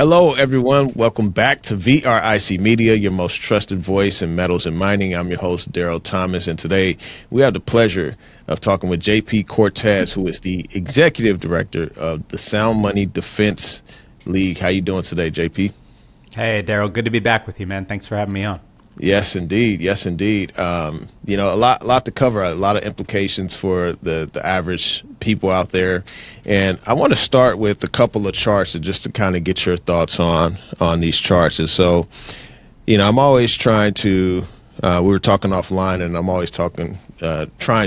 Hello, everyone. Welcome back to VRIC Media, your most trusted voice in metals and mining. I'm your host, Darrell Thomas, and today we have the pleasure of talking with JP Cortez, who is the executive director of the Sound Money Defense League. How you doing today, JP? Hey, Darrell. Good to be back with you, man. Thanks for having me on. Yes, indeed. Yes, indeed. A lot to cover, a lot of implications for the average people out there. And I want to start with a couple of charts just to kind of get your thoughts on these charts. And so, I'm always trying to, we were talking offline, and I'm always trying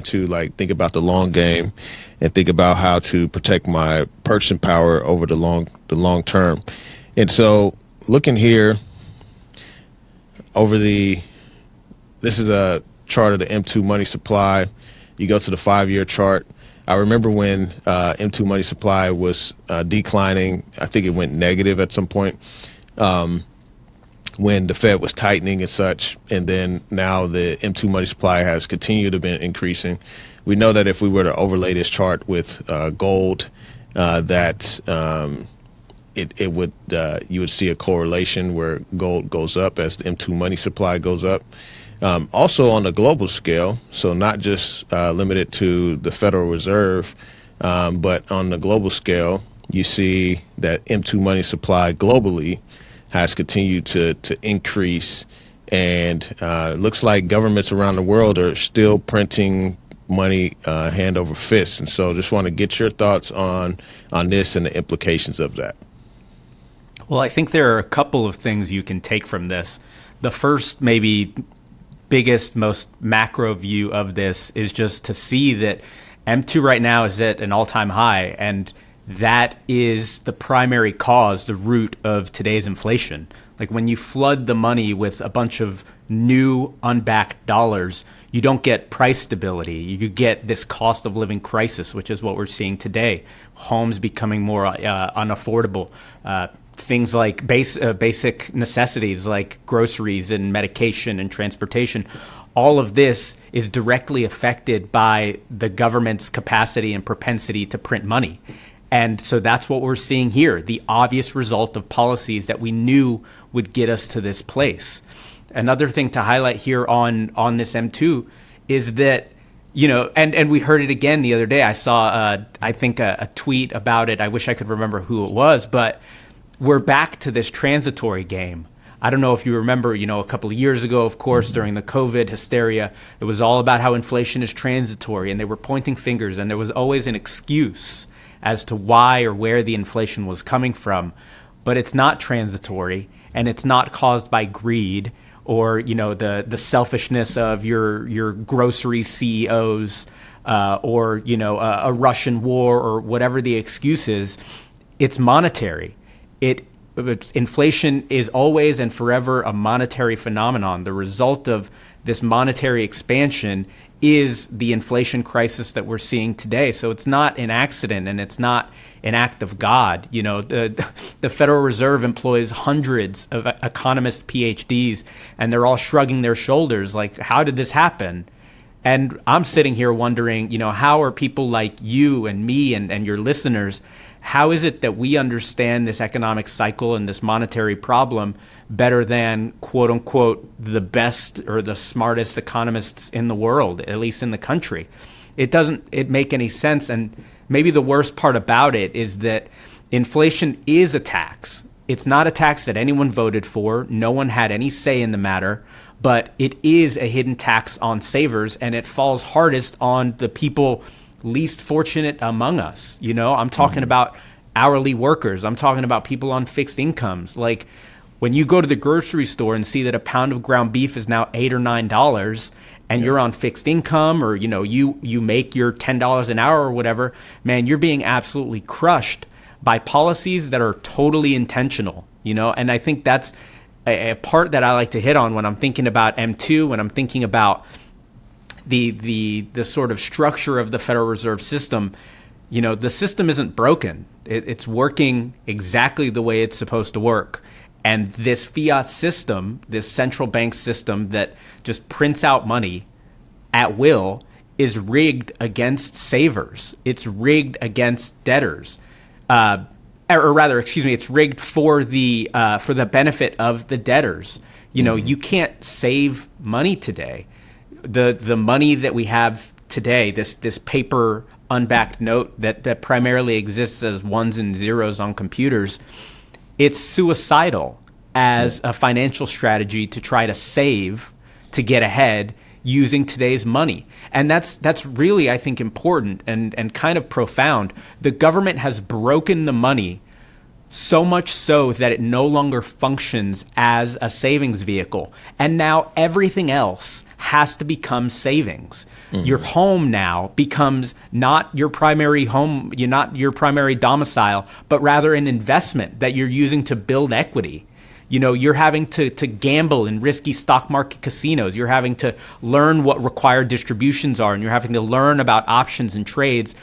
to think about the long game and think about how to protect my purchasing power over the long term. And so looking here, this is a chart of the M2 money supply. You go to the 5-year chart. I remember when M2 money supply was declining. I think it went negative at some point when the Fed was tightening and such. And then now the M2 money supply has continued to be increasing. We know that if we were to overlay this chart with gold, it would you would see a correlation where gold goes up as the M2 money supply goes up. Also on the global scale, so not just limited to the Federal Reserve, but on the global scale, you see that M2 money supply globally has continued to increase, and it looks like governments around the world are still printing money hand over fist. And so just want to get your thoughts on this and the implications of that. Well, I think there are a couple of things you can take from this. The first, maybe biggest, most macro view of this is just to see that M2 right now is at an all-time high, and that is the primary cause, the root of today's inflation. Like when you flood the money with a bunch of new unbacked dollars, you don't get price stability. You get this cost of living crisis, which is what we're seeing today. Homes becoming more unaffordable. Things like basic necessities like groceries and medication and transportation. All of this is directly affected by the government's capacity and propensity to print money. And so that's what we're seeing here, the obvious result of policies that we knew would get us to this place. Another thing to highlight here on this M2 is that, and we heard it again the other day. I saw, I think, a tweet about it. I wish I could remember who it was, but we're back to this transitory game. I don't know if you remember, a couple of years ago, of course, during the COVID hysteria, it was all about how inflation is transitory, and they were pointing fingers, and there was always an excuse as to why or where the inflation was coming from. But it's not transitory, and it's not caused by greed or, the selfishness of your grocery CEOs or, a Russian war or whatever the excuse is. It's monetary. Inflation is always and forever a monetary phenomenon. The result of this monetary expansion is the inflation crisis that we're seeing today. So it's not an accident, and it's not an act of God. The Federal Reserve employs hundreds of economist PhDs, and they're all shrugging their shoulders like, how did this happen? And I'm sitting here wondering, how are people like you and me and your listeners, how is it that we understand this economic cycle and this monetary problem better than, quote unquote, the best or the smartest economists in the world, at least in the country? It doesn't make any sense. And maybe the worst part about it is that inflation is a tax. It's not a tax that anyone voted for. No one had any say in the matter, but it is a hidden tax on savers, and it falls hardest on the people least fortunate among us. I'm talking about hourly workers. I'm talking about people on fixed incomes. Like when you go to the grocery store and see that a pound of ground beef is now $8 or $9 and you're on fixed income, or, you make your $10 an hour or whatever, man, you're being absolutely crushed by policies that are totally intentional, and I think that's a part that I like to hit on when I'm thinking about M2, when I'm thinking about the sort of structure of the Federal Reserve System. The system isn't broken. It's working exactly the way it's supposed to work. And this fiat system, this central bank system that just prints out money at will, is rigged against savers. It's rigged against debtors. or rather, excuse me, it's rigged for the benefit of the debtors. You know, you can't save money today. The money that we have today, this paper unbacked note that primarily exists as ones and zeros on computers, it's suicidal as a financial strategy to try to save, to get ahead using today's money. And that's really, I think, important and kind of profound. The government has broken the money so much so that it no longer functions as a savings vehicle. And now everything else has to become savings. Your home now becomes not your primary home, you're not your primary domicile, but rather an investment that you're using to build equity. You know, you're having to gamble in risky stock market casinos. You're having to learn what required distributions are, and you're having to learn about options and trades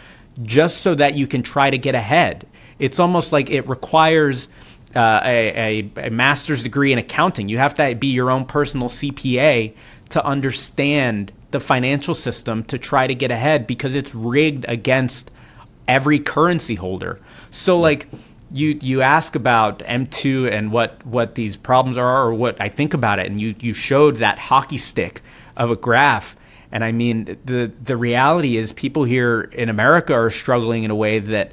just so that you can try to get ahead. It's almost like it requires a master's degree in accounting. You have to be your own personal CPA to understand the financial system to try to get ahead, because it's rigged against every currency holder. So like you ask about M2 and what these problems are, or what I think about it, and you showed that hockey stick of a graph. And I mean, the reality is people here in America are struggling in a way that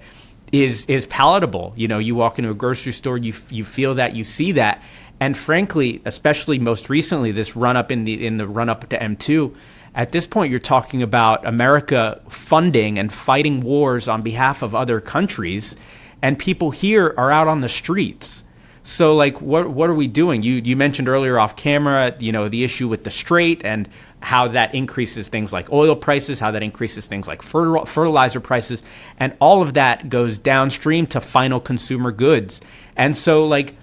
is palatable. You know, you walk into a grocery store, you feel that, you see that. And frankly, especially most recently, this run up in the run up to M2, at this point, you're talking about America funding and fighting wars on behalf of other countries, and people here are out on the streets. So, like, what are we doing? You mentioned earlier off camera, you know, the issue with the Strait and how that increases things like oil prices, how that increases things like fertilizer prices, and all of that goes downstream to final consumer goods. And so, like,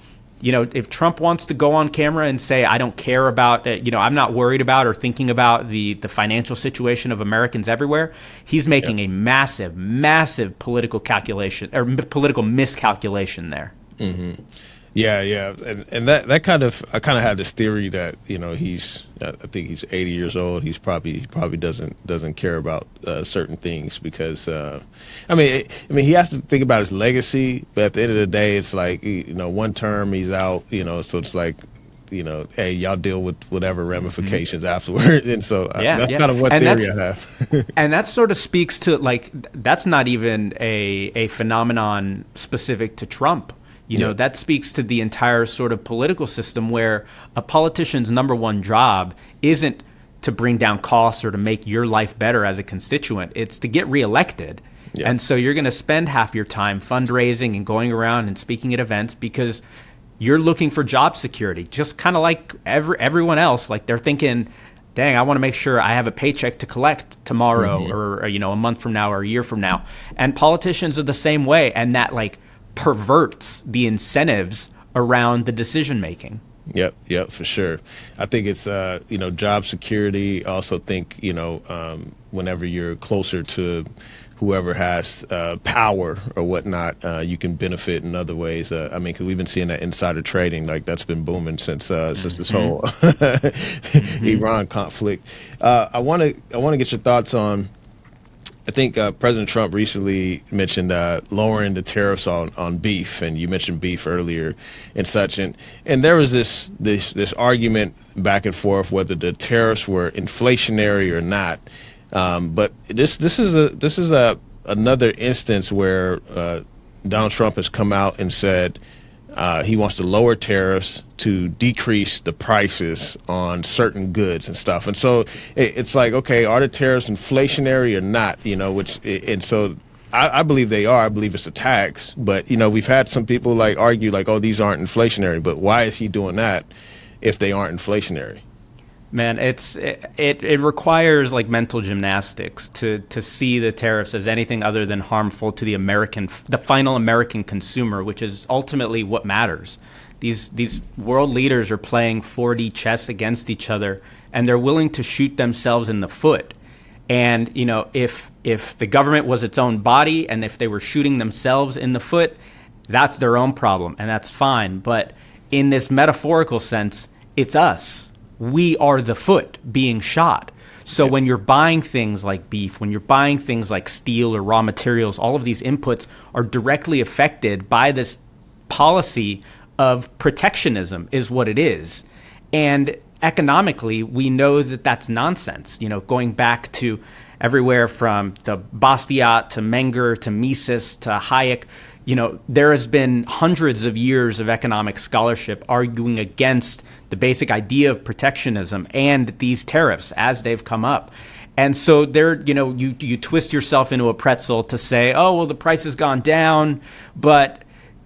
you know, if Trump wants to go on camera and say, I don't care about, you know, I'm not worried about or thinking about the financial situation of Americans everywhere, he's making a massive, massive political calculation or political miscalculation there. Mm-hmm. Yeah, and that kind of, I kind of had this theory that, you know, I think he's 80 years old. He probably doesn't care about certain things because, I mean, he has to think about his legacy. But at the end of the day, it's like, you know, one term he's out, you know, so it's like, you know, hey, y'all deal with whatever ramifications afterward. And so that's kind of what theory I have. And that sort of speaks to, like, that's not even a phenomenon specific to Trump. You know, that speaks to the entire sort of political system where a politician's number one job isn't to bring down costs or to make your life better as a constituent. It's to get reelected. Yeah. And so you're going to spend half your time fundraising and going around and speaking at events because you're looking for job security, just kind of like everyone else. Like they're thinking, dang, I want to make sure I have a paycheck to collect tomorrow or, you know, a month from now or a year from now. And politicians are the same way. And that, like, perverts the incentives around the decision making. Yep, for sure. I think it's you know, job security. I also think, you know, whenever you're closer to whoever has power or whatnot, you can benefit in other ways. I mean, because we've been seeing that insider trading, like that's been booming since this whole Iran conflict. I want to get your thoughts on. I think President Trump recently mentioned lowering the tariffs on beef, and you mentioned beef earlier and such. And there was this argument back and forth whether the tariffs were inflationary or not. But this is another instance where Donald Trump has come out and said he wants to lower tariffs to decrease the prices on certain goods and stuff. And so it's like, okay, are the tariffs inflationary or not? You know, and so I believe they are. I believe it's a tax. But, you know, we've had some people like argue like, oh, these aren't inflationary. But why is he doing that if they aren't inflationary? Man, it requires like mental gymnastics to see the tariffs as anything other than harmful to the final American consumer, which is ultimately what matters. These world leaders are playing 4D chess against each other, and they're willing to shoot themselves in the foot. And, you know, if the government was its own body and if they were shooting themselves in the foot, that's their own problem, and that's fine. But in this metaphorical sense, it's us. We are the foot being shot. So when you're buying things like beef, when you're buying things like steel or raw materials, all of these inputs are directly affected by this policy of protectionism is what it is. And economically, we know that that's nonsense. Going back to everywhere from the Bastiat to Menger to Mises to Hayek, there has been hundreds of years of economic scholarship arguing against the basic idea of protectionism and these tariffs as they've come up. And so you twist yourself into a pretzel to say, oh, well, the price has gone down, but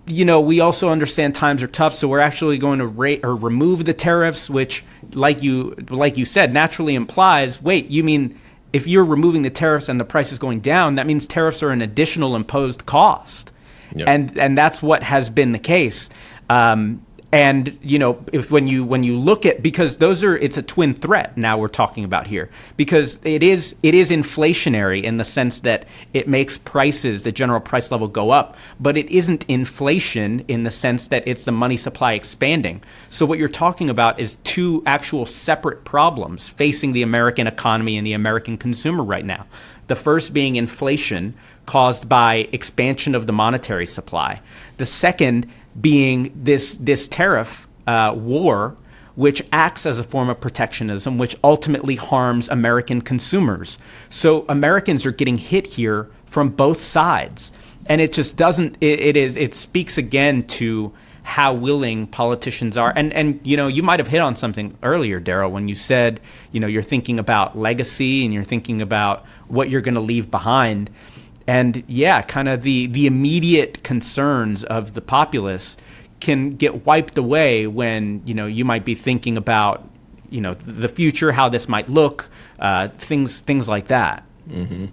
we also understand times are tough, so we're actually going to remove the tariffs, which, like you said, naturally implies, wait, you mean if you're removing the tariffs and the price is going down, that means tariffs are an additional imposed cost. Yep. And that's what has been the case. And if when you look at, because it's a twin threat now we're talking about here, because it is inflationary in the sense that it makes prices, the general price level, go up, but it isn't inflation in the sense that it's the money supply expanding. So what you're talking about is two actual separate problems facing the American economy and the American consumer right now. The first being inflation caused by expansion of the monetary supply. The second being this tariff war, which acts as a form of protectionism, which ultimately harms American consumers. So Americans are getting hit here from both sides. And it just doesn't, it speaks again to how willing politicians are. And you might have hit on something earlier, Darrell, when you said, you're thinking about legacy and you're thinking about what you're going to leave behind. And yeah, kind of the immediate concerns of the populace can get wiped away when, you might be thinking about, the future, how this might look, things like that. Mm-hmm.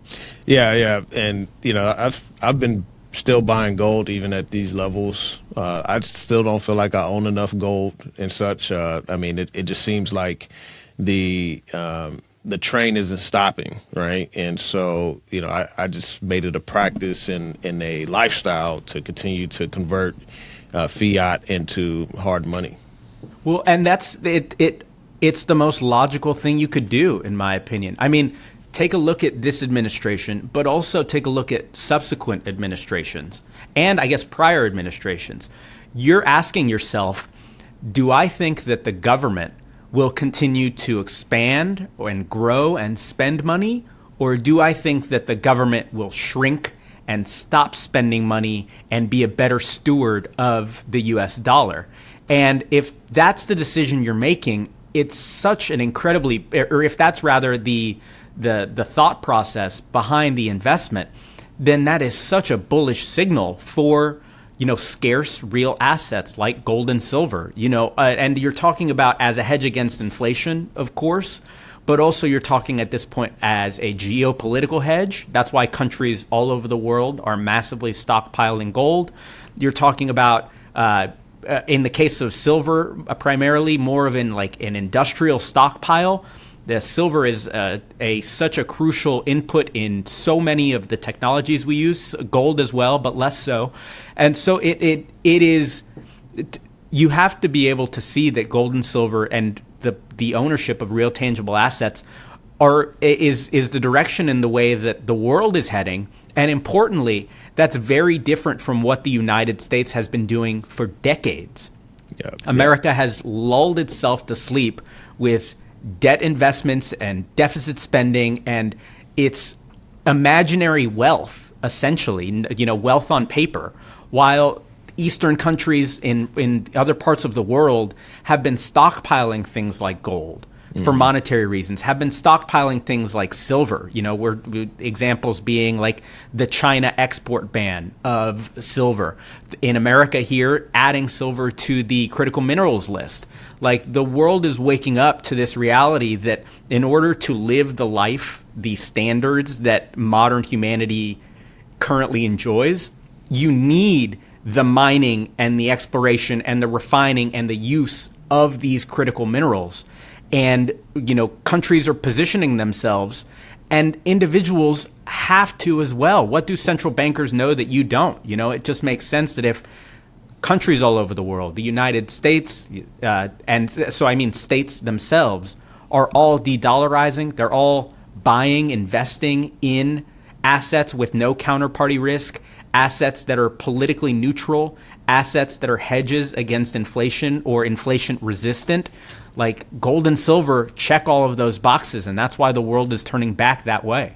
Yeah. And, I've been still buying gold even at these levels. I still don't feel like I own enough gold and such. It just seems like the train isn't stopping, right? And so, I just made it a practice in a lifestyle to continue to convert fiat into hard money. Well, and that's it. It's the most logical thing you could do, in my opinion. I mean, take a look at this administration, but also take a look at subsequent administrations and I guess prior administrations. You're asking yourself, do I think that the government will continue to expand and grow and spend money? Or do I think that the government will shrink and stop spending money and be a better steward of the US dollar? And if that's the decision you're making, it's such an incredibly, or if that's rather the thought process behind the investment, then that is such a bullish signal for scarce real assets like gold and silver, and you're talking about as a hedge against inflation, of course, but also you're talking at this point as a geopolitical hedge. That's why countries all over the world are massively stockpiling gold. You're talking about, in the case of silver, primarily more of an industrial stockpile. The silver is such a crucial input in so many of the technologies we use, gold as well, but less so. And so it is, you have to be able to see that gold and silver and the ownership of real tangible assets is the direction in the way that the world is heading. And importantly, that's very different from what the United States has been doing for decades. America has lulled itself to sleep with debt investments and deficit spending, and it's imaginary wealth, essentially, wealth on paper, while Eastern countries in other parts of the world have been stockpiling things like gold for monetary reasons, have been stockpiling things like silver, where examples being like the China export ban of silver. In America here, adding silver to the critical minerals list. Like, the world is waking up to this reality that in order to live the life, the standards that modern humanity currently enjoys, you need the mining and the exploration and the refining and the use of these critical minerals. And, countries are positioning themselves, and individuals have to as well. What do central bankers know that you don't? It just makes sense that if countries all over the world, the United States, and so I mean states themselves, are all de-dollarizing. They're all buying, investing in assets with no counterparty risk, assets that are politically neutral, assets that are hedges against inflation or inflation resistant. Like gold and silver check all of those boxes, and that's why the world is turning back that way.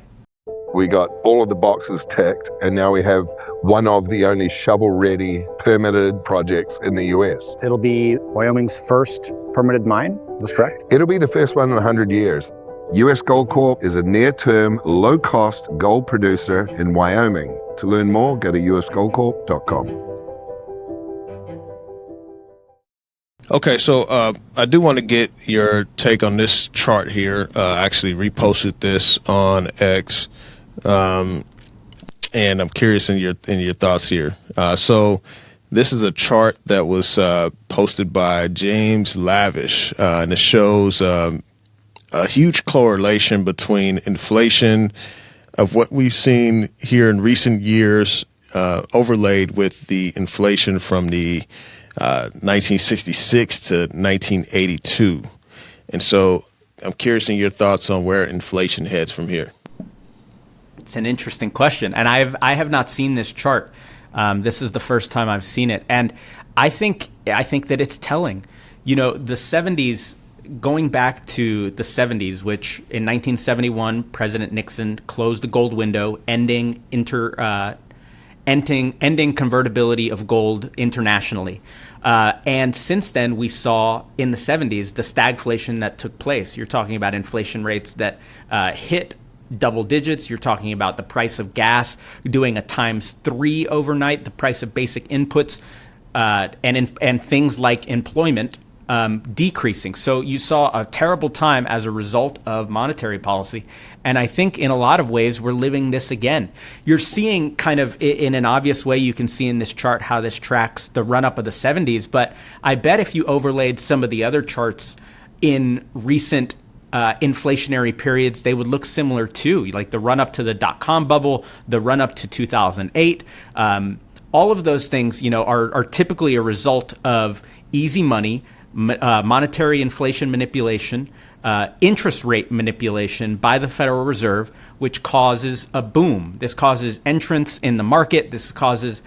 We got all of the boxes ticked, and now we have one of the only shovel-ready permitted projects in the US. It'll be Wyoming's first permitted mine, is this correct? It'll be the first one in 100 years. US Gold Corp is a near-term, low-cost gold producer in Wyoming. To learn more, go to usgoldcorp.com. Okay, so I do want to get your take on this chart here. I actually reposted this on X, and I'm curious in your thoughts here. So this is a chart that was posted by James Lavish, and it shows a huge correlation between inflation of what we've seen here in recent years, overlaid with the inflation from the 1966 to 1982. And so I'm curious in your thoughts on where inflation heads from here. It's an interesting question. And I have not seen this chart. This is the first time I've seen it. And I think that it's telling. You know, the 70s, going back to the 70s, which in 1971, President Nixon closed the gold window, ending convertibility of gold internationally. And since then, we saw in the 70s the stagflation that took place. You're talking about inflation rates that hit double digits. You're talking about the price of gas doing a ×3 overnight, the price of basic inputs, and things like employment decreasing. So you saw a terrible time as a result of monetary policy. And I think in a lot of ways, we're living this again. You're seeing kind of in an obvious way, you can see in this chart how this tracks the run up of the 70s. But I bet if you overlaid some of the other charts in recent inflationary periods, they would look similar too, like the run up to the dot-com bubble, the run up to 2008. All of those things, you know, are typically a result of easy money, monetary inflation manipulation, interest rate manipulation by the Federal Reserve, which causes a boom. This causes entrance in the market. This causes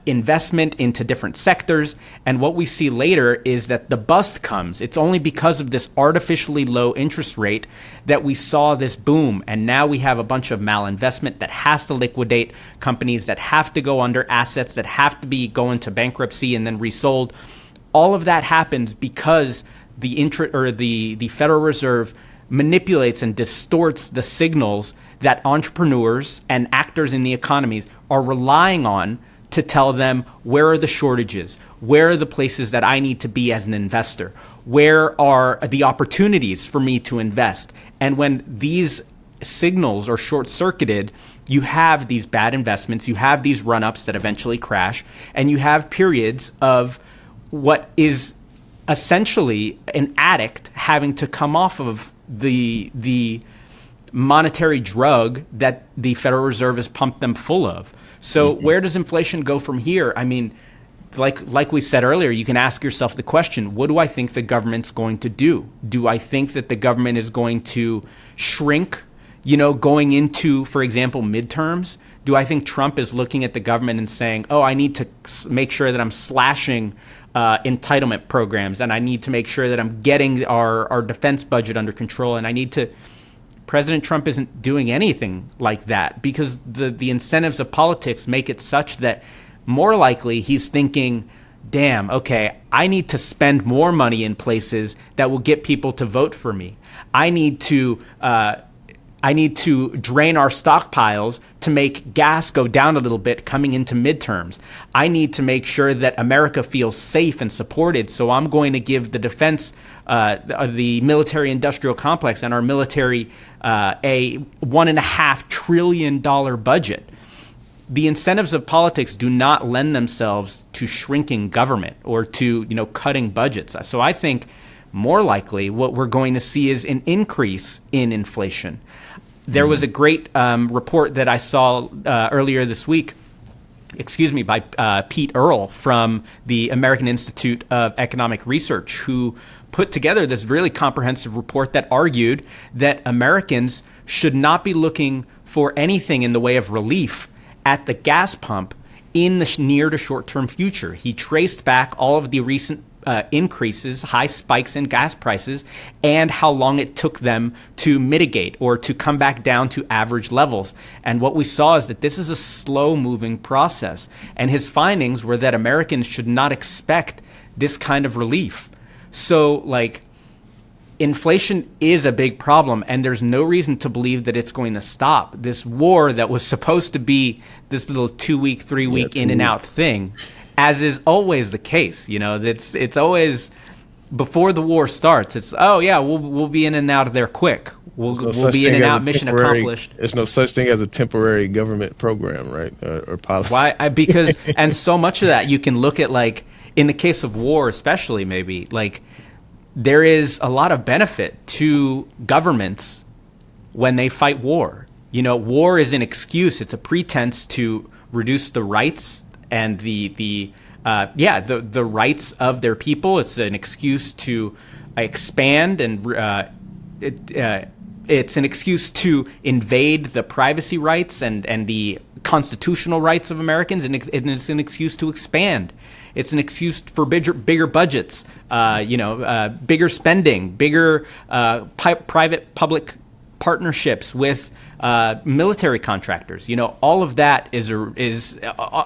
investment into different sectors. And what we see later is that the bust comes. It's only because of this artificially low interest rate that we saw this boom. And now we have a bunch of malinvestment that has to liquidate, companies that have to go under, assets that have to be go into bankruptcy and then resold. All of that happens because the Federal Reserve manipulates and distorts the signals that entrepreneurs and actors in the economies are relying on to tell them where are the shortages, where are the places that I need to be as an investor, where are the opportunities for me to invest. And when these signals are short-circuited, you have these bad investments, you have these run-ups that eventually crash, and you have periods of what is essentially an addict having to come off of the monetary drug that the Federal Reserve has pumped them full of. So where does inflation go from here? I mean, like we said earlier, you can ask yourself the question, what do I think the government's going to do? Do I think that the government is going to shrink, you know, going into, for example, midterms? Do I think Trump is looking at the government and saying, oh, I need to make sure that I'm slashing entitlement programs, and I need to make sure that I'm getting our defense budget under control, and I need to... President Trump isn't doing anything like that because the incentives of politics make it such that more likely he's thinking, damn, okay, I need to spend more money in places that will get people to vote for me. I need to drain our stockpiles to make gas go down a little bit coming into midterms. I need to make sure that America feels safe and supported, so I'm going to give the defense, the military-industrial complex and our military a $1.5 trillion budget. The incentives of politics do not lend themselves to shrinking government or to, you know, cutting budgets. So I think more likely what we're going to see is an increase in inflation. There was a great report that I saw earlier this week by Pete Earle from the American Institute of Economic Research, who put together this really comprehensive report that argued that Americans should not be looking for anything in the way of relief at the gas pump in the near to short-term future. He traced back all of the recent increases, high spikes in gas prices, and how long it took them to mitigate or to come back down to average levels. And what we saw is that this is a slow-moving process. And his findings were that Americans should not expect this kind of relief. So, inflation is a big problem, and there's no reason to believe that it's going to stop. This war that was supposed to be this little 2-week, 3-week in and out thing, as is always the case, it's always before the war starts. It's we'll be in and out of there quick. We'll be in and out, mission accomplished. There's no such thing as a temporary government program, right, or policy. Why? Because and so much of that you can look at, in the case of war, especially maybe there is a lot of benefit to governments when they fight war. War is an excuse. It's a pretense to reduce the rights and the rights of their people. It's an excuse to expand, and it's an excuse to invade the privacy rights and the constitutional rights of Americans, and it's an excuse to expand. It's an excuse for bigger budgets, bigger spending, bigger private-public partnerships with military contractors. All of that is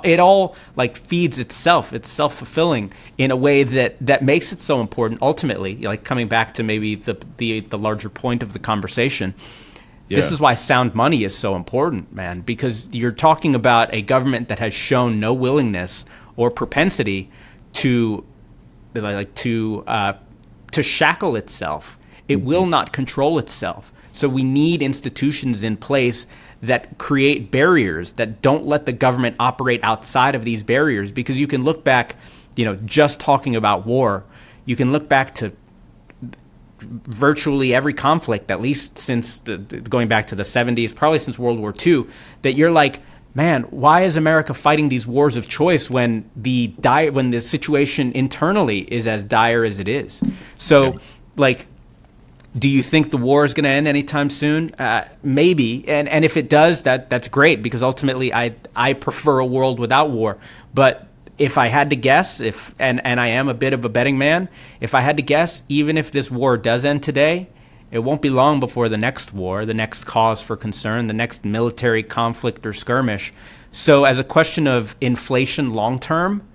it all feeds itself. It's self-fulfilling in a way that makes it so important. Ultimately, coming back to maybe the larger point of the conversation. Yeah. This is why sound money is so important, man, because you're talking about a government that has shown no willingness or propensity to shackle itself. It will not control itself. So we need institutions in place that create barriers, that don't let the government operate outside of these barriers. Because you can look back, just talking about war, you can look back to virtually every conflict, at least since going back to the 70s, probably since World War II, that you're like, man, why is America fighting these wars of choice when the situation internally is as dire as it is? So, do you think the war is going to end anytime soon? Maybe, and if it does, that's great, because ultimately I prefer a world without war. But if I had to guess, and I am a bit of a betting man, if I had to guess, even if this war does end today, it won't be long before the next war, the next cause for concern, the next military conflict or skirmish. So as a question of inflation long term,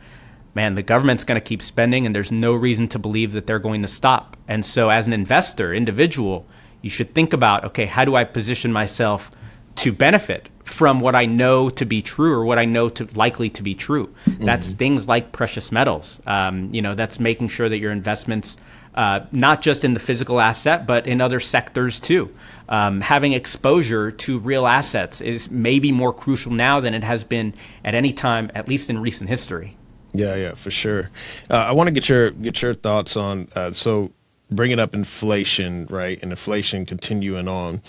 man, the government's going to keep spending, and there's no reason to believe that they're going to stop. And so as an investor, individual, you should think about, okay, how do I position myself to benefit from what I know to be true, or what I know to likely to be true? Mm-hmm. That's things like precious metals. That's making sure that your investments, not just in the physical asset, but in other sectors too. Having exposure to real assets is maybe more crucial now than it has been at any time, at least in recent history. Yeah, for sure. I want to get your thoughts on so bringing up inflation, right, and inflation continuing on.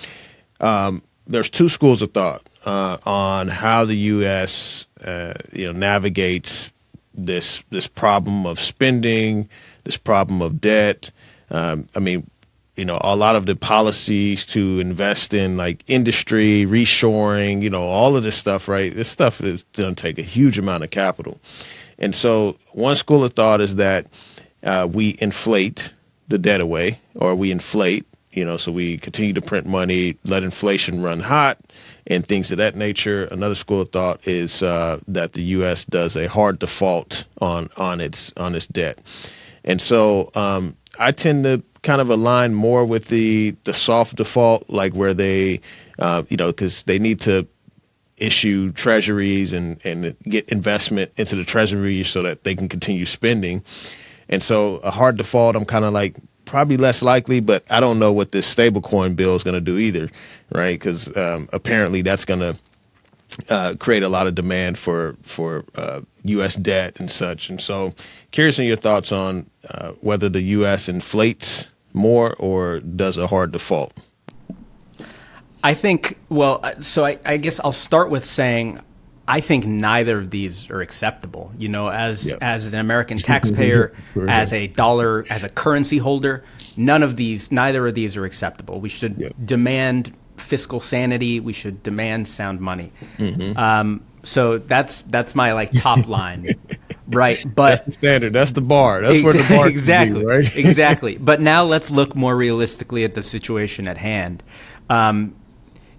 There's two schools of thought on how the U.S. Navigates this problem of spending, this problem of debt. A lot of the policies to invest in industry, reshoring, all of this stuff, right? This stuff is going to take a huge amount of capital. And so one school of thought is that we inflate the debt away, or we inflate, so we continue to print money, let inflation run hot, and things of that nature. Another school of thought is that the U.S. does a hard default on its debt. And so I tend to kind of align more with the soft default, where they, because they need to issue treasuries and get investment into the treasuries so that they can continue spending. And so a hard default, I'm kind of probably less likely, but I don't know what this stablecoin bill is going to do either, right? Because apparently that's going to create a lot of demand for U.S. debt and such. And so curious on your thoughts on whether the U.S. inflates more or does a hard default. I think, I guess I'll start with saying I think neither of these are acceptable. You know, as an American taxpayer, as a currency holder, neither of these are acceptable. We should demand fiscal sanity. We should demand sound money. So that's my top line, right? But that's the standard. That's the bar. That's where the bar exactly, should be, right? Exactly. But now let's look more realistically at the situation at hand.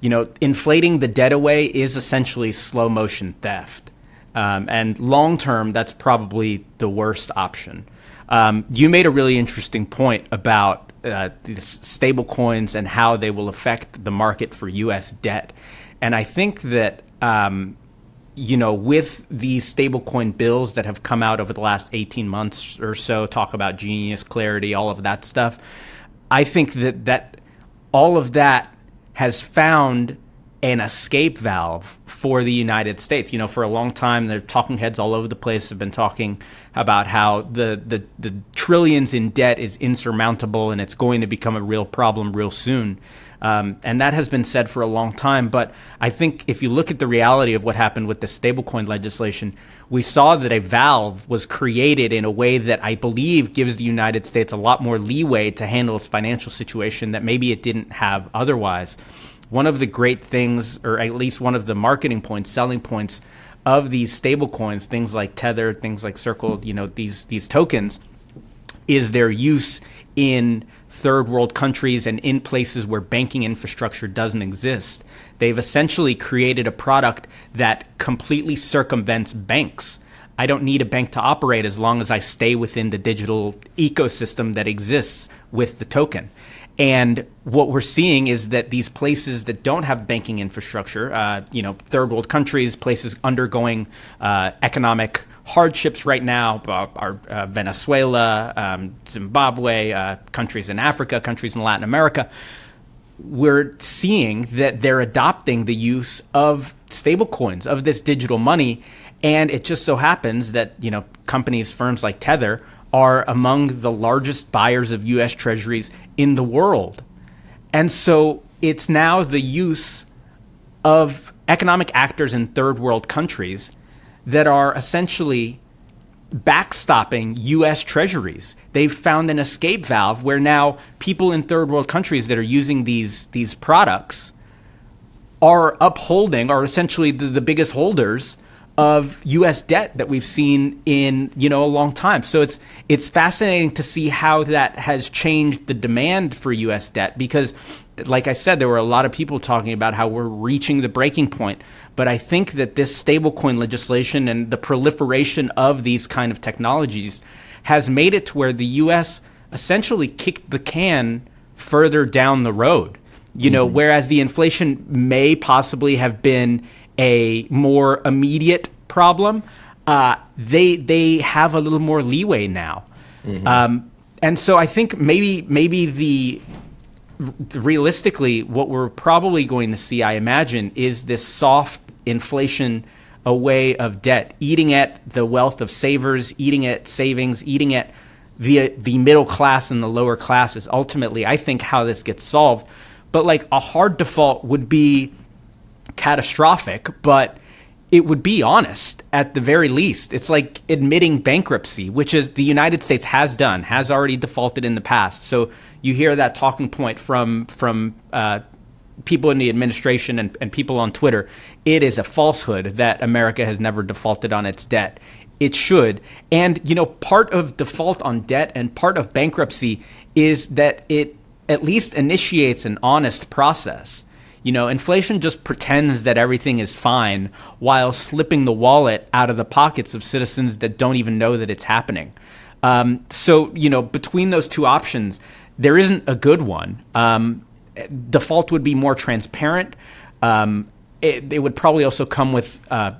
Inflating the debt away is essentially slow motion theft, and long term, that's probably the worst option. You made a really interesting point about stable coins and how they will affect the market for U.S. debt, and I think that with these stablecoin bills that have come out over the last 18 months or so, talk about Genius, Clarity, all of that stuff, I think that all of that has found an escape valve for the United States. For a long time, the talking heads all over the place have been talking about how the trillions in debt is insurmountable and it's going to become a real problem real soon. And that has been said for a long time. But I think if you look at the reality of what happened with the stablecoin legislation, we saw that a valve was created in a way that I believe gives the United States a lot more leeway to handle its financial situation that maybe it didn't have otherwise. One of the great things, or at least one of the marketing points, selling points of these stablecoins, things like Tether, things like Circle, these tokens, is their use in third world countries and in places where banking infrastructure doesn't exist. They've essentially created a product that completely circumvents banks. I don't need a bank to operate as long as I stay within the digital ecosystem that exists with the token. And what we're seeing is that these places that don't have banking infrastructure, third world countries, places undergoing economic hardships right now are Venezuela, Zimbabwe, countries in Africa, countries in Latin America. We're seeing that they're adopting the use of stablecoins, of this digital money. And it just so happens that, companies, firms like Tether are among the largest buyers of U.S. Treasuries in the world. And so it's now the use of economic actors in third world countries that are essentially backstopping U.S. Treasuries. They've found an escape valve where now people in third world countries that are using these products are essentially the biggest holders of U.S. debt that we've seen in a long time. So it's fascinating to see how that has changed the demand for U.S. debt because, like I said, there were a lot of people talking about how we're reaching the breaking point. But I think that this stablecoin legislation and the proliferation of these kind of technologies has made it to where the U.S. essentially kicked the can further down the road. Whereas the inflation may possibly have been a more immediate problem, they have a little more leeway now. And so I think maybe realistically, what we're probably going to see, I imagine, is this soft inflation away of debt, eating at the wealth of savers, eating at savings, eating at the middle class and the lower classes. Ultimately, I think how this gets solved. But a hard default would be catastrophic, but it would be honest at the very least. It's like admitting bankruptcy, which is the United States has already defaulted in the past. So you hear that talking point from people in the administration and people on Twitter. It is a falsehood that America has never defaulted on its debt. It should. And, part of default on debt and part of bankruptcy is that it at least initiates an honest process. Inflation just pretends that everything is fine while slipping the wallet out of the pockets of citizens that don't even know that it's happening. So, between those two options, there isn't a good one. Default would be more transparent. It would probably also come with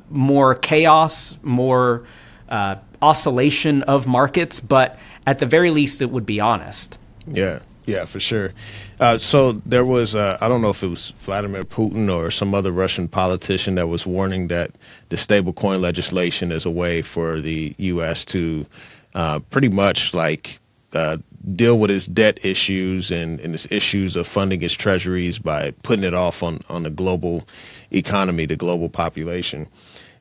more chaos, more oscillation of markets, but at the very least, it would be honest. Yeah, for sure. So there was, I don't know if it was Vladimir Putin or some other Russian politician that was warning that the stablecoin legislation is a way for the U.S. to pretty much deal with its debt issues and its issues of funding its treasuries by putting it off on the global economy, the global population.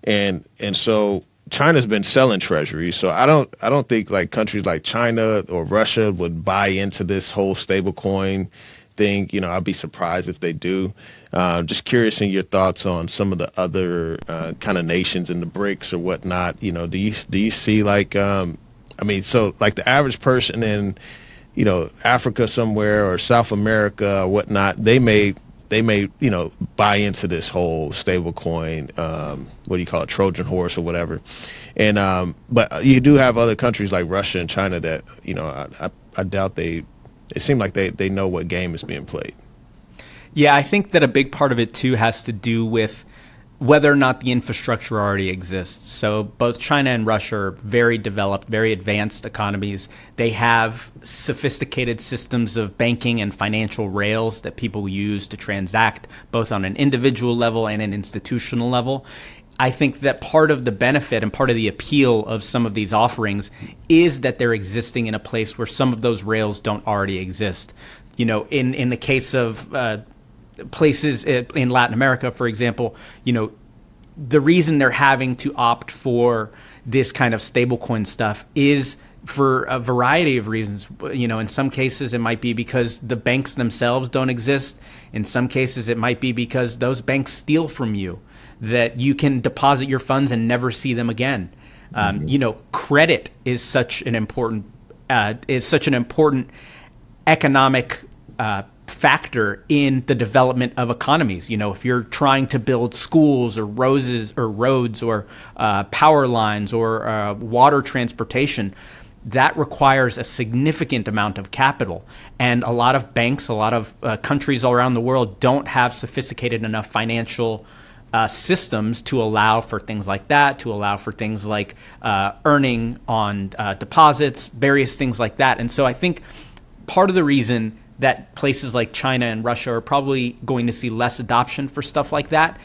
and so China's been selling treasuries. So I don't think like countries like China or Russia would buy into this whole stablecoin thing. I'd be surprised if they do. Just curious in your thoughts on some of the other kind of nations in the BRICS or whatnot. Do you see like so like the average person in Africa somewhere or South America or whatnot, they may buy into this whole stablecoin, what do you call it, Trojan horse or whatever. And but you do have other countries like Russia and China that I doubt it seems like they know what game is being played. Yeah, I think that a big part of it too has to do with whether or not the infrastructure already exists. So both China and Russia are very developed, very advanced economies. They have sophisticated systems of banking and financial rails that people use to transact both on an individual level and an institutional level. I think that part of the benefit and part of the appeal of some of these offerings is that they're existing in a place where some of those rails don't already exist. In the case of places in Latin America, for example, the reason they're having to opt for this kind of stablecoin stuff is for a variety of reasons. In some cases, it might be because the banks themselves don't exist. In some cases, it might be because those banks steal from you, that you can deposit your funds and never see them again. Credit is such an important economic factor in the development of economies. If you're trying to build schools or roads or power lines or water transportation, that requires a significant amount of capital. And a lot of banks, a lot of countries all around the world don't have sophisticated enough financial systems to allow for things like that, to allow for things like earning on deposits, various things like that. And so I think part of the reason that places like China and Russia are probably going to see less adoption for stuff like that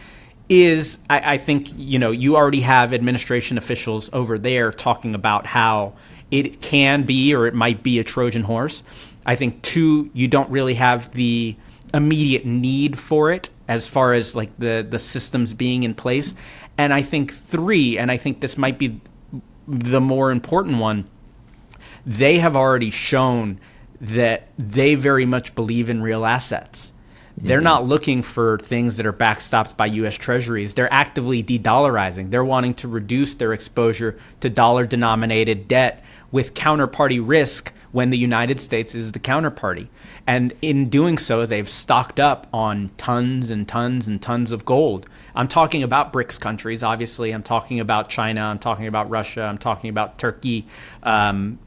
is I think, you already have administration officials over there talking about how it can be or it might be a Trojan horse. I think, two, you don't really have the immediate need for it as far as like the systems being in place. And I think, three, and I think this might be the more important one, they have already shown that they very much believe in real assets. They're not looking for things that are backstopped by U.S. Treasuries. They're actively de-dollarizing. They're wanting to reduce their exposure to dollar-denominated debt with counterparty risk when the United States is the counterparty. And in doing so, they've stocked up on tons and tons and tons of gold. I'm talking about BRICS countries, obviously. I'm talking about China. I'm talking about Russia. I'm talking about Turkey. I'm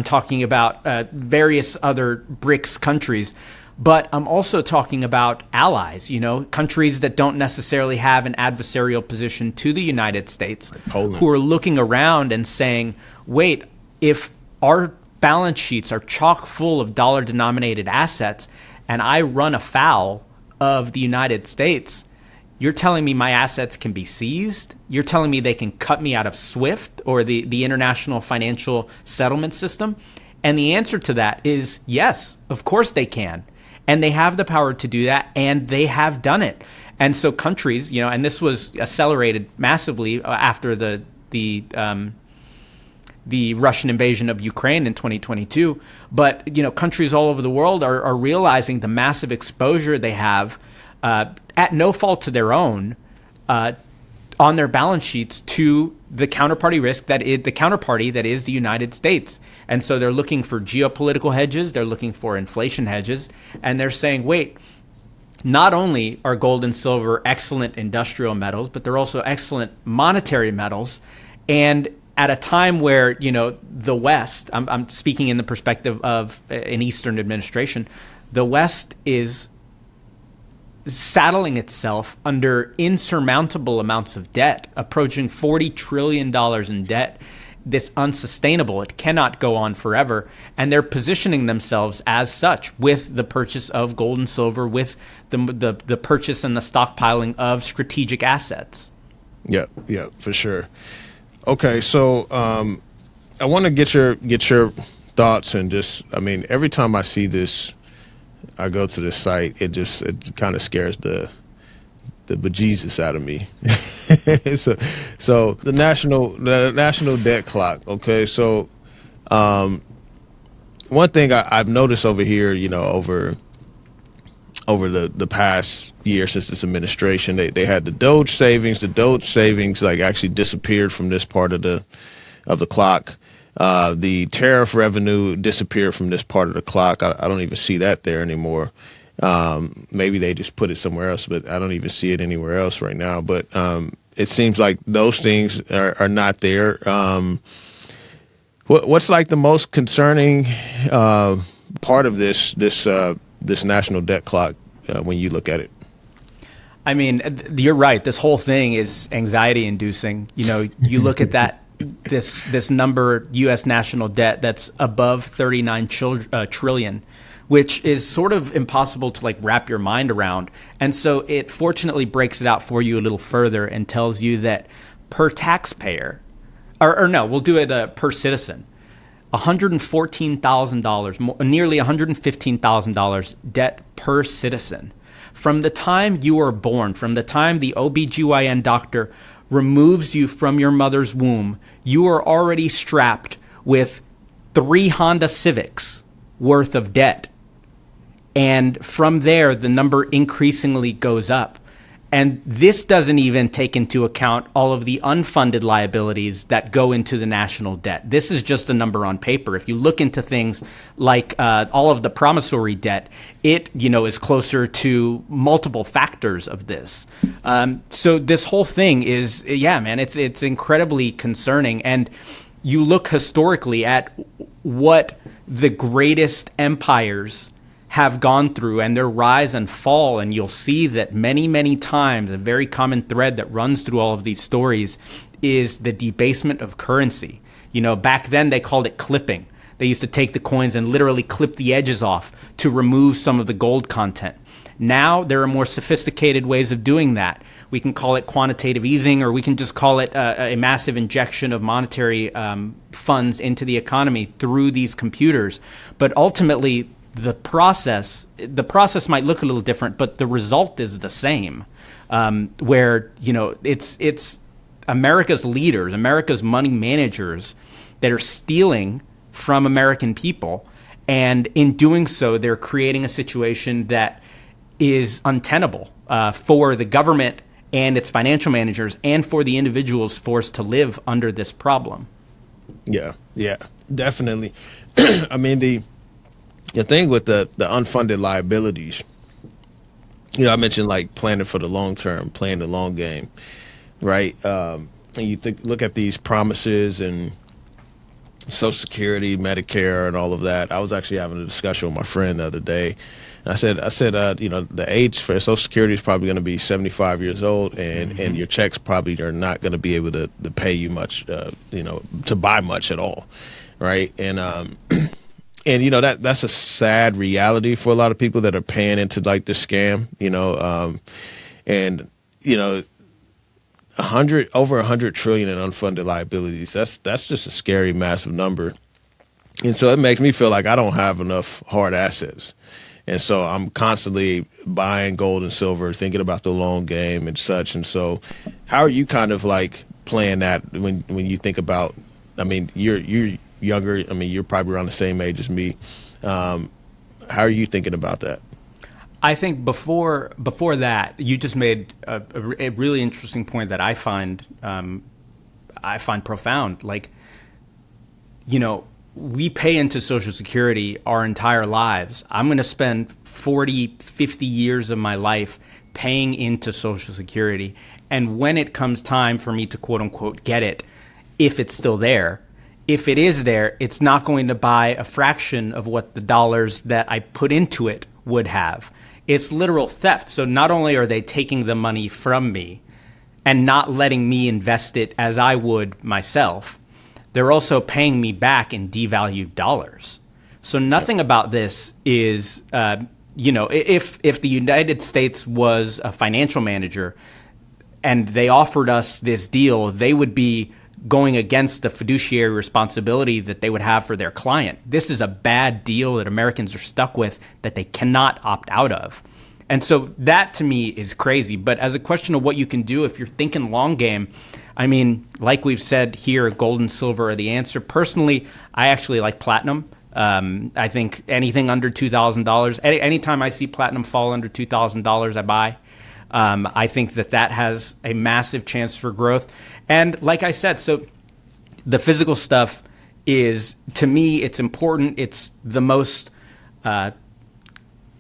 talking about various other BRICS countries, but I'm also talking about allies, countries that don't necessarily have an adversarial position to the United States, like who are looking around and saying, wait, if our balance sheets are chock full of dollar-denominated assets and I run afoul of the United States, you're telling me my assets can be seized? You're telling me they can cut me out of SWIFT or the International Financial Settlement System? And the answer to that is yes, of course they can. And they have the power to do that, and they have done it. And so countries, and this was accelerated massively after the Russian invasion of Ukraine in 2022. But, countries all over the world are realizing the massive exposure they have at no fault to their own, on their balance sheets to the counterparty risk that is the counterparty that is the United States. And so they're looking for geopolitical hedges, they're looking for inflation hedges, and they're saying, wait, not only are gold and silver excellent industrial metals, but they're also excellent monetary metals. And at a time where, the West, I'm speaking in the perspective of an Eastern administration, the West is saddling itself under insurmountable amounts of debt, approaching $40 trillion in debt. This unsustainable. It cannot go on forever. And they're positioning themselves as such with the purchase of gold and silver, with the purchase and the stockpiling of strategic assets. Yeah, for sure. Okay, so I want to get your thoughts, and just, every time I see this, I go to this site, it kind of scares the the bejesus out of me. So the national debt clock. Okay, so one thing I've noticed over here, over the past year since this administration, they had the Doge savings. The Doge savings like actually disappeared from this part of the clock. The tariff revenue disappeared from this part of the clock. I don't even see that there anymore. Maybe they just put it somewhere else, but I don't even see it anywhere else right now. But it seems like those things are not there. What's like the most concerning part of this national debt clock when you look at it? I mean, you're right. This whole thing is anxiety inducing. You look at this number, U.S. national debt, that's above 39 trillion, which is sort of impossible to wrap your mind around. And so it fortunately breaks it out for you a little further and tells you that per taxpayer, or no, we'll do it per citizen, $114,000, nearly $115,000 debt per citizen. From the time you are born, from the time the OBGYN doctor removes you from your mother's womb, you are already strapped with 3 Honda Civics worth of debt. And from there, the number increasingly goes up. And this doesn't even take into account all of the unfunded liabilities that go into the national debt. This is just a number on paper. If you look into things like all of the promissory debt, it is closer to multiple factors of this. So this whole thing is, it's incredibly concerning. And you look historically at what the greatest empires have gone through and their rise and fall, and you'll see that many, many times a very common thread that runs through all of these stories is the debasement of currency. Back then they called it clipping. They used to take the coins and literally clip the edges off to remove some of the gold content. Now there are more sophisticated ways of doing that. We can call it quantitative easing, or we can just call it a massive injection of monetary funds into the economy through these computers. But ultimately, the process might look a little different, but the result is the same. Where it's America's leaders, America's money managers, that are stealing from American people, and in doing so, they're creating a situation that is untenable for the government and its financial managers, and for the individuals forced to live under this problem. Yeah, definitely. I mean, the thing with the unfunded liabilities, I mentioned planning for the long term, playing the long game, right? And you look at these promises and Social Security, Medicare, and all of that. I was actually having a discussion with my friend the other day. And I said, the age for Social Security is probably going to be 75 years old, and your checks probably are not going to be able to pay you much, to buy much at all, right? And that's a sad reality for a lot of people that are paying into this scam, and over 100 trillion in unfunded liabilities. That's just a scary, massive number. And so it makes me feel like I don't have enough hard assets. And so I'm constantly buying gold and silver, thinking about the long game and such. And so how are you kind of playing that when you think about, you're younger. You're probably around the same age as me. How are you thinking about that? I think before that, you just made a really interesting point that I find profound. We pay into Social Security our entire lives. I'm going to spend 40, 50 years of my life paying into Social Security. And when it comes time for me to quote unquote get it, if it's still there, if it is there, it's not going to buy a fraction of what the dollars that I put into it would have. It's literal theft. So not only are they taking the money from me and not letting me invest it as I would myself, they're also paying me back in devalued dollars. So nothing about this is, if the United States was a financial manager and they offered us this deal, they would be going against the fiduciary responsibility that they would have for their client. This is a bad deal that Americans are stuck with that they cannot opt out of. And so that to me is crazy. But as a question of what you can do if you're thinking long game, I mean, like we've said here, gold and silver are the answer. Personally, I actually like platinum. I think anything under $2,000, anytime I see platinum fall under $2,000, I buy. I think that has a massive chance for growth. And like I said, so the physical stuff is, to me, it's important. It's the most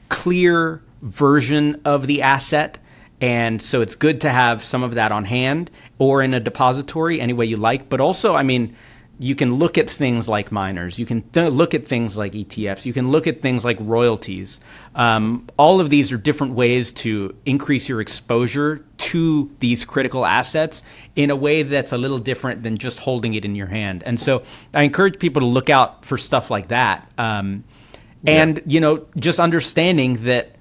clear version of the asset. And so it's good to have some of that on hand or in a depository, any way you like. But also, I mean, you can look at things like miners. You can look at things like ETFs. You can look at things like royalties. All of these are different ways to increase your exposure to these critical assets in a way that's a little different than just holding it in your hand. And so I encourage people to look out for stuff like that. And, you know, just understanding that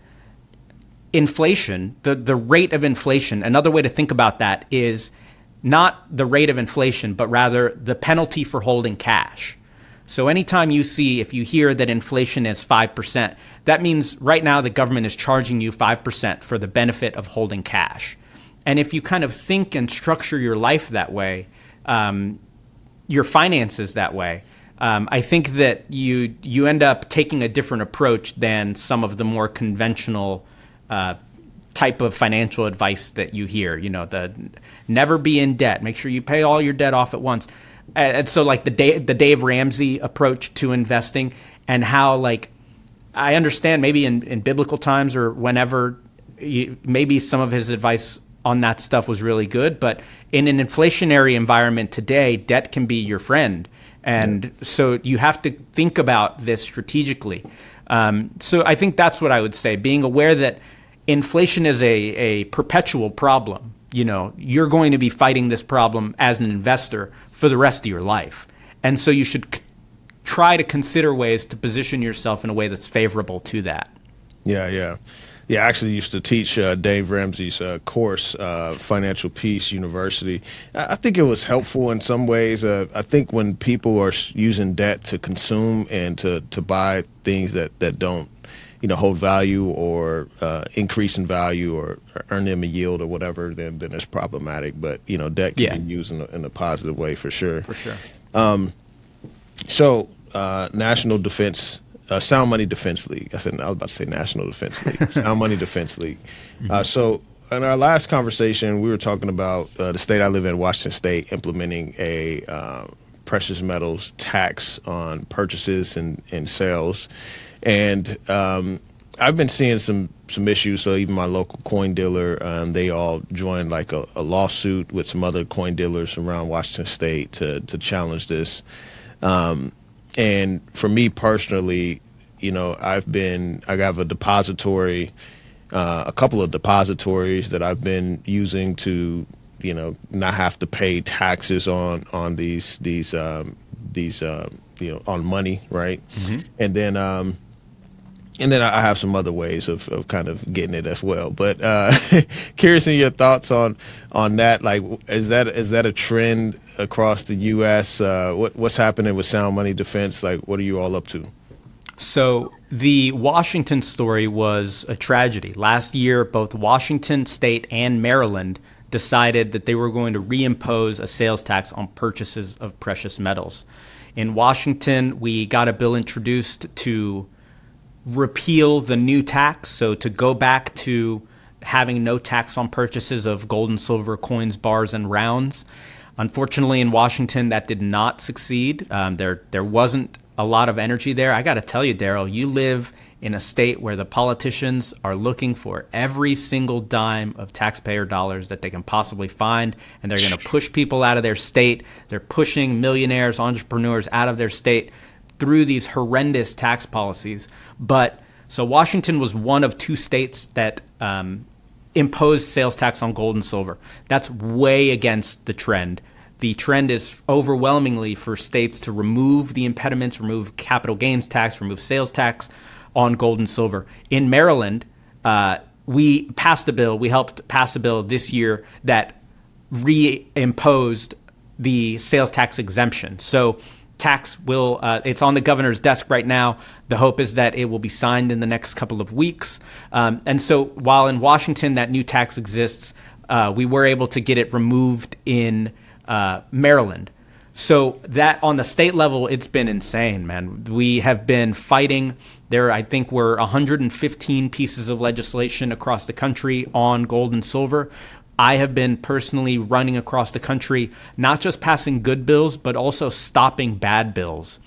inflation, the rate of inflation, another way to think about that is not the rate of inflation, but rather the penalty for holding cash. So anytime if you hear that inflation is 5%, that means right now the government is charging you 5% for the benefit of holding cash. And if you kind of think and structure your life that way, your finances that way, I think that you end up taking a different approach than some of the more conventional type of financial advice that you hear, you know, the never be in debt, make sure you pay all your debt off at once. And so like the Dave Ramsey approach to investing, and how, like, I understand maybe in biblical times or whenever, maybe some of his advice on that stuff was really good, but in an inflationary environment today, debt can be your friend. And so you have to think about this strategically. So I think that's what I would say, being aware that inflation is a perpetual problem. You know, you're going to be fighting this problem as an investor for the rest of your life. And so you should try to consider ways to position yourself in a way that's favorable to that. Yeah, I actually used to teach Dave Ramsey's course, Financial Peace University. I think it was helpful in some ways. I think when people are using debt to consume and to buy things that don't, you know, hold value or increase in value or earn them a yield or whatever, then it's problematic. But, you know, debt can be used in a positive way for sure. For sure. So National Defense, Sound Money Defense League. I was about to say National Defense League. Sound Money Defense League. So in our last conversation, we were talking about the state I live in, Washington State, implementing a precious metals tax on purchases and sales. And I've been seeing some issues. So even my local coin dealer, they all joined like a lawsuit with some other coin dealers around Washington State to challenge this. And for me personally, you know, I have a depository, a couple of depositories that I've been using to, you know, not have to pay taxes on these you know, on money, right? Mm-hmm. And then I have some other ways of kind of getting it as well. But curious in your thoughts on that. Like, is that a trend across the U.S.? What's happening with Sound Money Defense? Like, what are you all up to? So the Washington story was a tragedy. Last year, both Washington State and Maryland decided that they were going to reimpose a sales tax on purchases of precious metals. In Washington, we got a bill introduced to repeal the new tax, so to go back to having no tax on purchases of gold and silver coins, bars, and rounds. Unfortunately, in Washington, that did not succeed. There wasn't a lot of energy there. I got to tell you, Darrell, you live in a state where the politicians are looking for every single dime of taxpayer dollars that they can possibly find, and they're going to push people out of their state. They're pushing millionaires, entrepreneurs out of their state through these horrendous tax policies. But so Washington was one of two states that imposed sales tax on gold and silver. That's way against the trend. The trend is overwhelmingly for states to remove the impediments, remove capital gains tax, remove sales tax on gold and silver. In Maryland, we passed a bill, we helped pass a bill this year that reimposed the sales tax exemption. So tax will, it's on the governor's desk right now. The hope is that it will be signed in the next couple of weeks. And so while in Washington that new tax exists, we were able to get it removed in Maryland. So that on the state level, it's been insane, man. We have been fighting. There, I think, were 115 pieces of legislation across the country on gold and silver. I have been personally running across the country, not just passing good bills, but also stopping bad bills.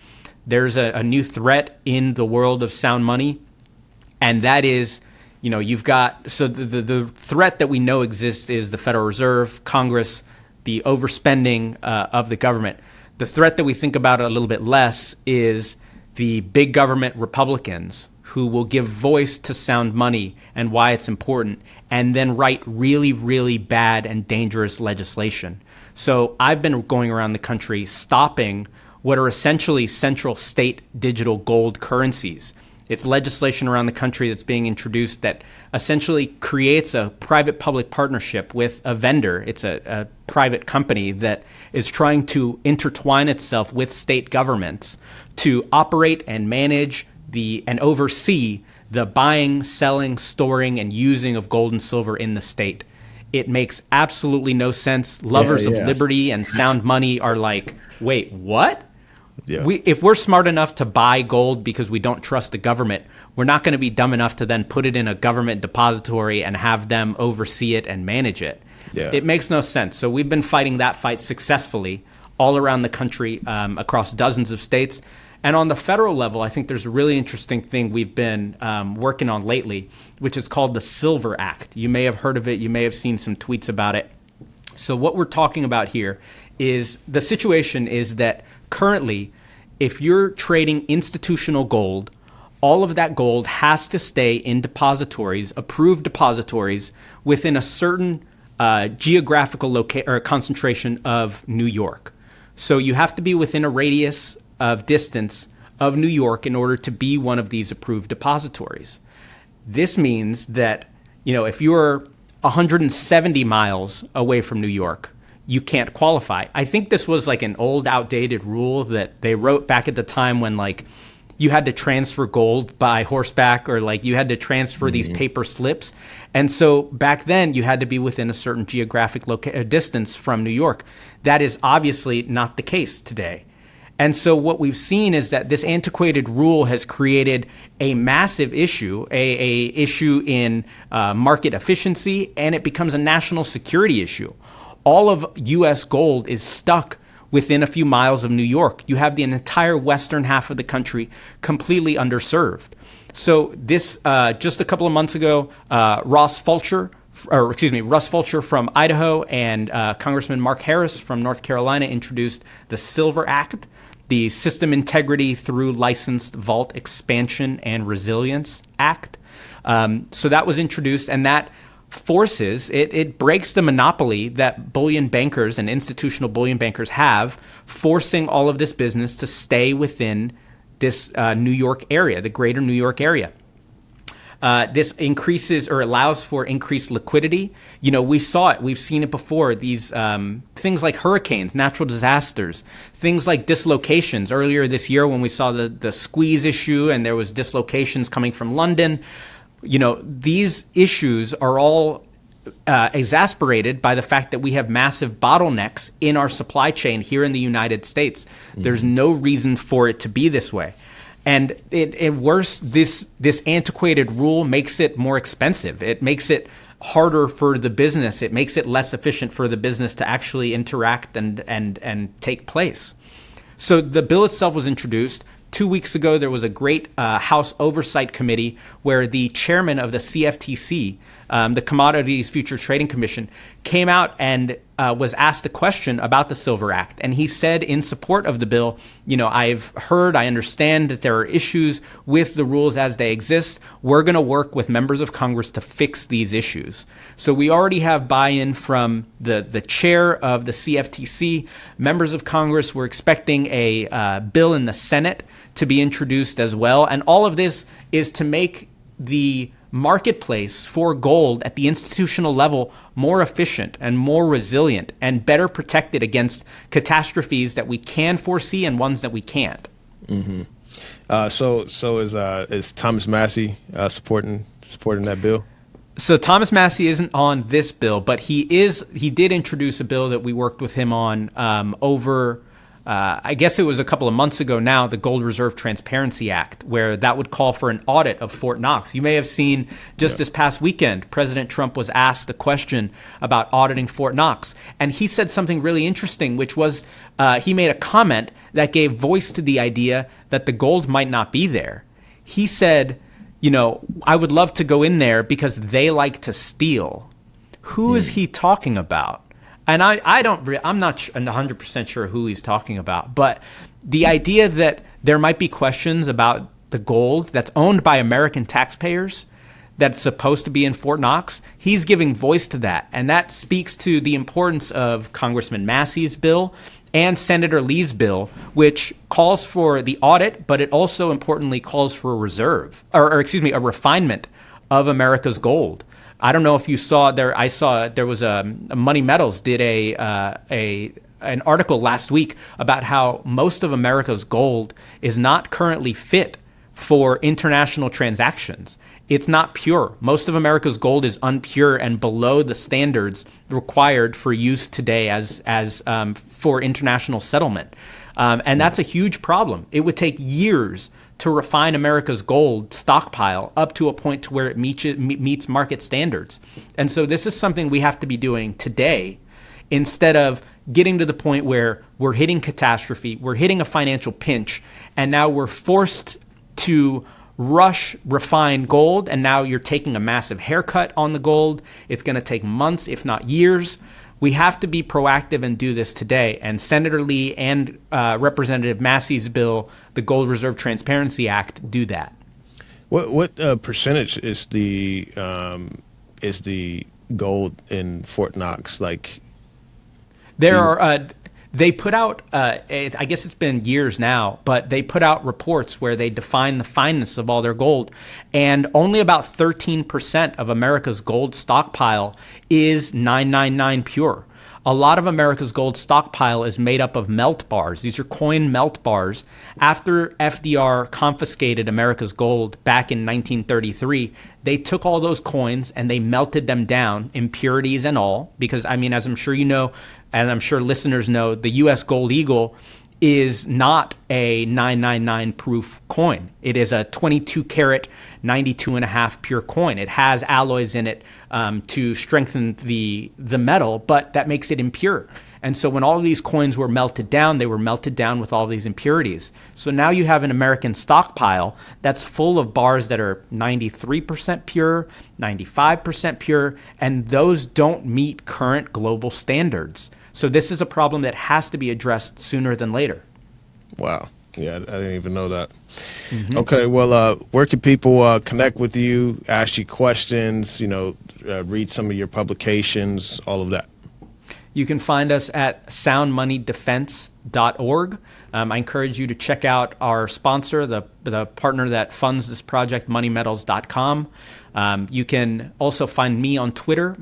There's a new threat in the world of sound money, and that is, you've got, so the threat that we know exists is the Federal Reserve, Congress, the overspending of the government. The threat that we think about a little bit less is the big government Republicans who will give voice to sound money and why it's important, and then write really, really bad and dangerous legislation. So I've been going around the country stopping what are essentially central state digital gold currencies. It's legislation around the country that's being introduced that essentially creates a private-public partnership with a vendor. It's a private company that is trying to intertwine itself with state governments to operate and manage and oversee the buying, selling, storing, and using of gold and silver in the state. It makes absolutely no sense. Lovers of liberty and sound money are like, wait, what? Yeah. If we're smart enough to buy gold because we don't trust the government, we're not going to be dumb enough to then put it in a government depository and have them oversee it and manage it. Yeah. It makes no sense. So we've been fighting that fight successfully all around the country, across dozens of states. And on the federal level, I think there's a really interesting thing we've been working on lately, which is called the Silver Act. You may have heard of it. You may have seen some tweets about it. So what we're talking about here is the situation is that currently, if you're trading institutional gold, all of that gold has to stay in depositories, approved depositories, within a certain geographical concentration of New York. So you have to be within a radius of distance of New York in order to be one of these approved depositories. This means that, if you're 170 miles away from New York, you can't qualify. I think this was like an old, outdated rule that they wrote back at the time when you had to transfer gold by horseback, or you had to transfer these paper slips. And so back then you had to be within a certain geographic distance from New York. That is obviously not the case today. And so what we've seen is that this antiquated rule has created a massive issue, a issue in market efficiency, and it becomes a national security issue. All of U.S. gold is stuck within a few miles of New York. You have the entire western half of the country completely underserved. So this, just a couple of months ago, Russ Fulcher from Idaho and Congressman Mark Harris from North Carolina introduced the Silver Act, the System Integrity Through Licensed Vault Expansion and Resilience Act. So that was introduced, and that forces, it breaks the monopoly that bullion bankers and institutional bullion bankers have, forcing all of this business to stay within this New York area, the greater New York area. This increases or allows for increased liquidity. We saw it. We've seen it before. These things like hurricanes, natural disasters, things like dislocations. Earlier this year when we saw the squeeze issue and there was dislocations coming from London, these issues are all exasperated by the fact that we have massive bottlenecks in our supply chain here in the United States. There's no reason for it to be this way. And worse, this antiquated rule makes it more expensive. It makes it harder for the business. It makes it less efficient for the business to actually interact and take place. So the bill itself was introduced. 2 weeks ago, there was a great House Oversight Committee where the chairman of the CFTC, the Commodities Futures Trading Commission, came out and was asked a question about the Silver Act. And he said in support of the bill, I understand that there are issues with the rules as they exist. We're going to work with members of Congress to fix these issues. So we already have buy-in from the chair of the CFTC. Members of Congress were expecting a bill in the Senate to be introduced as well. And all of this is to make the marketplace for gold at the institutional level more efficient and more resilient and better protected against catastrophes that we can foresee and ones that we can't. Mm-hmm. So is Thomas Massey supporting that bill? So Thomas Massey isn't on this bill, but he did introduce a bill that we worked with him on over, I guess it was a couple of months ago now, the Gold Reserve Transparency Act, where that would call for an audit of Fort Knox. You may have seen just this past weekend, President Trump was asked a question about auditing Fort Knox. And he said something really interesting, which was he made a comment that gave voice to the idea that the gold might not be there. He said, I would love to go in there because they like to steal. Who is he talking about? And I'm not 100% sure who he's talking about, but the idea that there might be questions about the gold that's owned by American taxpayers that's supposed to be in Fort Knox, he's giving voice to that. And that speaks to the importance of Congressman Massey's bill and Senator Lee's bill, which calls for the audit, but it also importantly calls for a reserve, or a refinement of America's gold. I don't know if you saw there. I saw there was Money Metals did an article last week about how most of America's gold is not currently fit for international transactions. It's not pure. Most of America's gold is unpure and below the standards required for use today as for international settlement. And that's a huge problem. It would take years to refine America's gold stockpile up to a point to where it meets market standards. And so this is something we have to be doing today instead of getting to the point where we're hitting catastrophe, we're hitting a financial pinch, and now we're forced to rush refine gold, and now you're taking a massive haircut on the gold. It's going to take months, if not years. We have to be proactive and do this today. And Senator Lee and Representative Massey's bill, the Gold Reserve Transparency Act, do that. What percentage is the gold in Fort Knox? Like, there are. They put out, I guess it's been years now, but they put out reports where they define the fineness of all their gold. And only about 13% of America's gold stockpile is 999 pure. A lot of America's gold stockpile is made up of melt bars. These are coin melt bars. After FDR confiscated America's gold back in 1933, they took all those coins and they melted them down, impurities and all, because, as I'm sure you know, and I'm sure listeners know, the U.S. Gold Eagle is not a 999 proof coin. It is a 22 karat, 92.5 pure coin. It has alloys in it to strengthen the metal, but that makes it impure. And so when all of these coins were melted down, they were melted down with all these impurities. So now you have an American stockpile that's full of bars that are 93% pure, 95% pure, and those don't meet current global standards. So this is a problem that has to be addressed sooner than later. Wow. Yeah, I didn't even know that. Mm-hmm. Okay, well, where can people connect with you, ask you questions, read some of your publications, all of that? You can find us at soundmoneydefense.org. I encourage you to check out our sponsor, the partner that funds this project, moneymetals.com. You can also find me on Twitter,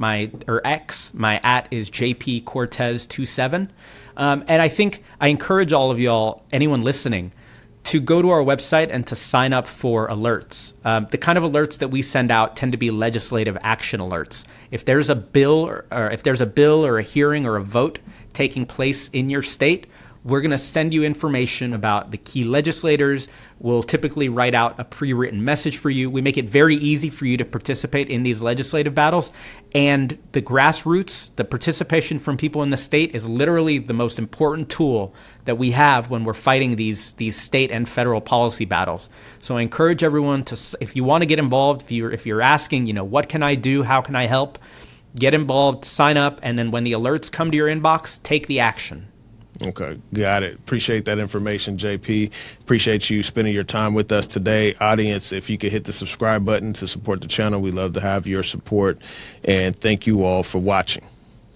X. My @ is JPCortez27. And I think I encourage all of y'all, anyone listening, to go to our website and to sign up for alerts. The kind of alerts that we send out tend to be legislative action alerts. If there's a bill or a hearing or a vote taking place in your state, we're going to send you information about the key legislators. We'll typically write out a pre-written message for you. We make it very easy for you to participate in these legislative battles. And the grassroots, the participation from people in the state, is literally the most important tool that we have when we're fighting these state and federal policy battles. So I encourage everyone to, if you want to get involved, if you're asking, what can I do? How can I help? Get involved, sign up, and then when the alerts come to your inbox, take the action. Okay, got it. Appreciate that information, JP. Appreciate you spending your time with us today. Audience, if you could hit the subscribe button to support the channel, we love to have your support. And thank you all for watching.